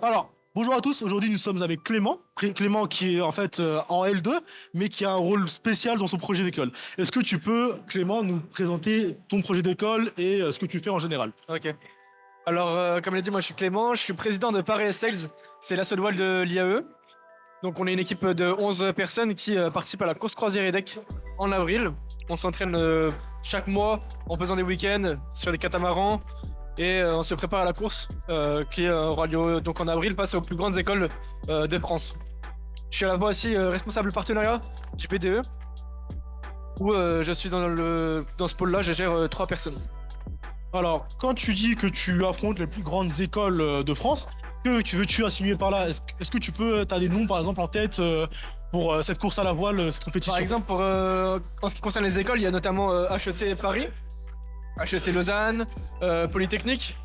Alors, bonjour à tous. Aujourd'hui, nous sommes avec Clément. Clément qui est en fait en L2, mais qui a un rôle spécial dans son projet d'école. Est-ce que tu peux, Clément, nous présenter ton projet d'école et ce que tu fais en général? Ok. Alors, comme l'a dit, moi je suis Clément, je suis président de Paris Sales, c'est la seule voile de l'IAE. Donc, on est une équipe de 11 personnes qui participent à la course croisière EDEC en avril. On s'entraîne chaque mois en faisant des week-ends sur des catamarans et on se prépare à la course qui aura lieu donc en avril, passe aux plus grandes écoles de France. Je suis à la fois aussi responsable partenariat du BDE où je suis dans ce pôle-là, je gère 3 personnes. Alors, quand tu dis que tu affrontes les plus grandes écoles de France, que veux-tu insinuer par là? Est-ce que tu peux, t'as des noms par exemple en tête pour cette course à la voile, cette compétition? Par exemple, en ce qui concerne les écoles, il y a notamment HEC Paris, HEC Lausanne, Polytechnique,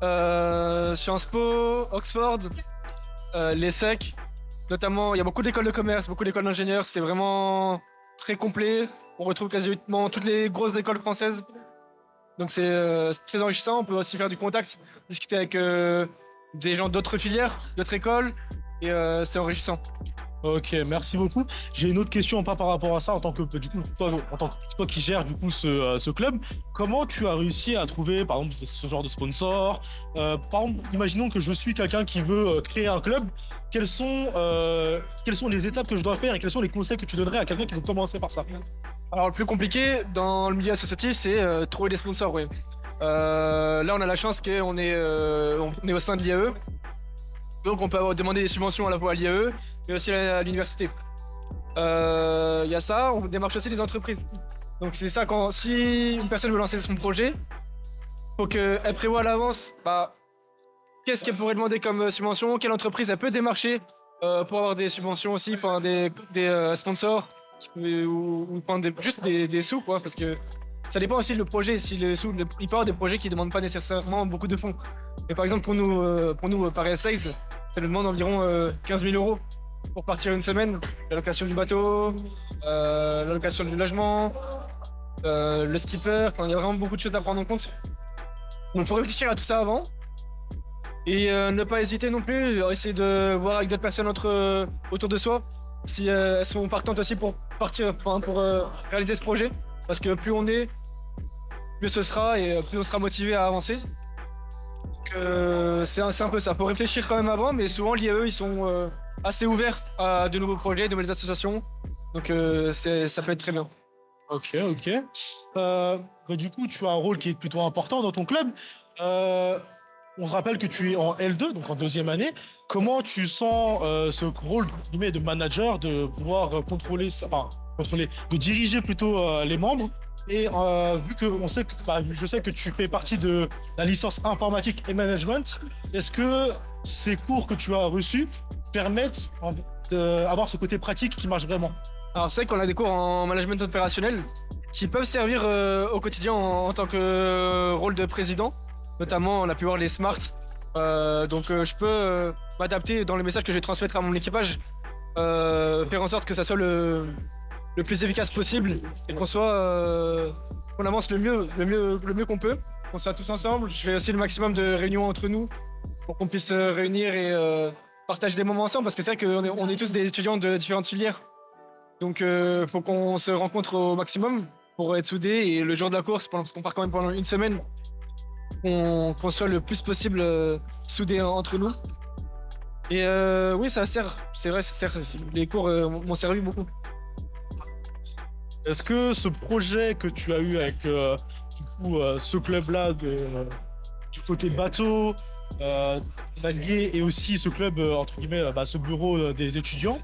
Sciences Po, Oxford, l'ESSEC. Notamment, il y a beaucoup d'écoles de commerce, beaucoup d'écoles d'ingénieurs. C'est vraiment très complet. On retrouve quasiment toutes les grosses écoles françaises. Donc c'est très enrichissant. On peut aussi faire du contact, discuter avec des gens d'autres filières, d'autres écoles. Et c'est enrichissant. Ok, merci beaucoup. J'ai une autre question, pas par rapport à ça, en tant que du coup, toi qui gères du coup ce club, comment tu as réussi à trouver par exemple ce genre de sponsor? Par exemple, imaginons que je suis quelqu'un qui veut créer un club. Quelles sont les étapes que je dois faire et quels sont les conseils que tu donnerais à quelqu'un qui veut commencer par ça? Alors le plus compliqué dans le milieu associatif, c'est trouver des sponsors. Oui. Là, on a la chance qu'on est au sein de l'IAE. Donc on peut demander des subventions à la fois à l'IAE mais aussi à l'université. Il y a ça, on démarche aussi les entreprises. Donc c'est ça, si une personne veut lancer son projet, faut qu'elle prévoie à l'avance qu'est-ce qu'elle pourrait demander comme subvention, quelle entreprise elle peut démarcher pour avoir des subventions aussi, pour avoir des sponsors, ou prendre juste des sous, quoi, parce que ça dépend aussi du projet. Si il peut y avoir des projets qui ne demandent pas nécessairement beaucoup de fonds. Mais par exemple, pour nous Paris Sales, ça nous demande environ 15 000 euros pour partir une semaine. La location du bateau, la location du logement, le skipper. Il y a vraiment beaucoup de choses à prendre en compte. Donc, il faut réfléchir à tout ça avant. Et ne pas hésiter non plus, essayer de voir avec d'autres personnes autour de soi si elles sont partantes aussi pour partir, pour réaliser ce projet. Parce que plus on est, mieux ce sera et plus on sera motivé à avancer. Donc c'est un peu ça. Faut réfléchir quand même avant, mais souvent l'IAE ils sont assez ouverts à de nouveaux projets, de nouvelles associations. Donc ça peut être très bien. Ok, ok. Du coup, tu as un rôle qui est plutôt important dans ton club. On se rappelle que tu es en L2, donc en deuxième année. Comment tu sens ce rôle de manager, de pouvoir de diriger plutôt les membres? Et vu que je sais que tu fais partie de la licence informatique et management, est-ce que ces cours que tu as reçus permettent d'avoir ce côté pratique qui marche vraiment? Alors c'est vrai qu'on a des cours en management opérationnel qui peuvent servir au quotidien en tant que rôle de président. Notamment, on a pu voir les SMART. Donc je peux m'adapter dans les messages que je vais transmettre à mon équipage, faire en sorte que ça soit le plus efficace possible et qu'on avance le mieux qu'on peut, qu'on soit tous ensemble. Je fais aussi le maximum de réunions entre nous pour qu'on puisse se réunir et partager des moments ensemble, parce que c'est vrai qu'on est tous des étudiants de différentes filières. Donc faut qu'on se rencontre au maximum pour être soudés, et le jour de la course, parce qu'on part quand même pendant une semaine, qu'on soit le plus possible soudés entre nous. Et oui, ça sert, c'est vrai, ça sert. Les cours m'ont servi beaucoup. Est-ce que ce projet que tu as eu avec ce club-là du côté bateau, naviguer, et aussi ce club, entre guillemets, ce bureau des étudiants,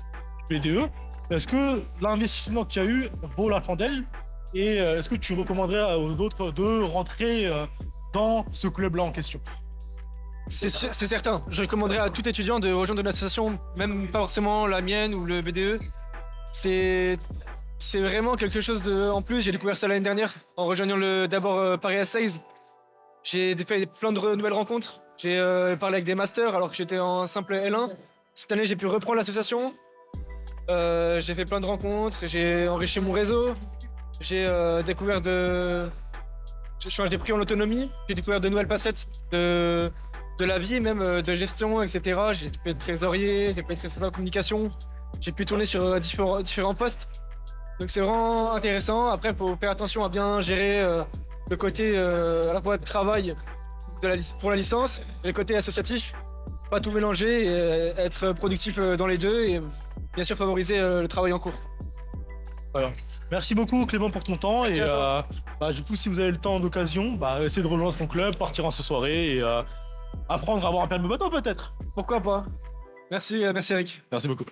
BDE, est-ce que l'investissement qu'il y a eu vaut la chandelle? Et est-ce que tu recommanderais aux autres de rentrer dans ce club-là en question? C'est certain. Je recommanderais à tout étudiant de rejoindre une association, même pas forcément la mienne ou le BDE. C'est vraiment quelque chose de... En plus, j'ai découvert ça l'année dernière en rejoignant d'abord Paris Sales. J'ai fait plein de nouvelles rencontres. J'ai parlé avec des masters alors que j'étais en simple L1. Cette année, j'ai pu reprendre l'association. J'ai fait plein de rencontres, j'ai enrichi mon réseau. J'ai découvert j'ai pris en autonomie. J'ai découvert de nouvelles facettes de la vie, même de gestion, etc. J'ai pu être trésorier, j'ai pu être responsable de communication, j'ai pu tourner sur différents postes. Donc c'est vraiment intéressant. Après, il faut faire attention à bien gérer le côté à la fois de travail pour la licence et le côté associatif. Pas tout mélanger et être productif dans les deux et bien sûr favoriser le travail en cours. Voilà. Merci beaucoup Clément pour ton temps. Merci et à toi. du coup, si vous avez le temps d'occasion, essayez de rejoindre ton club, partir en ce soirée et apprendre à avoir un permis bateau peut-être. Pourquoi pas? Merci, merci Eric. Merci beaucoup.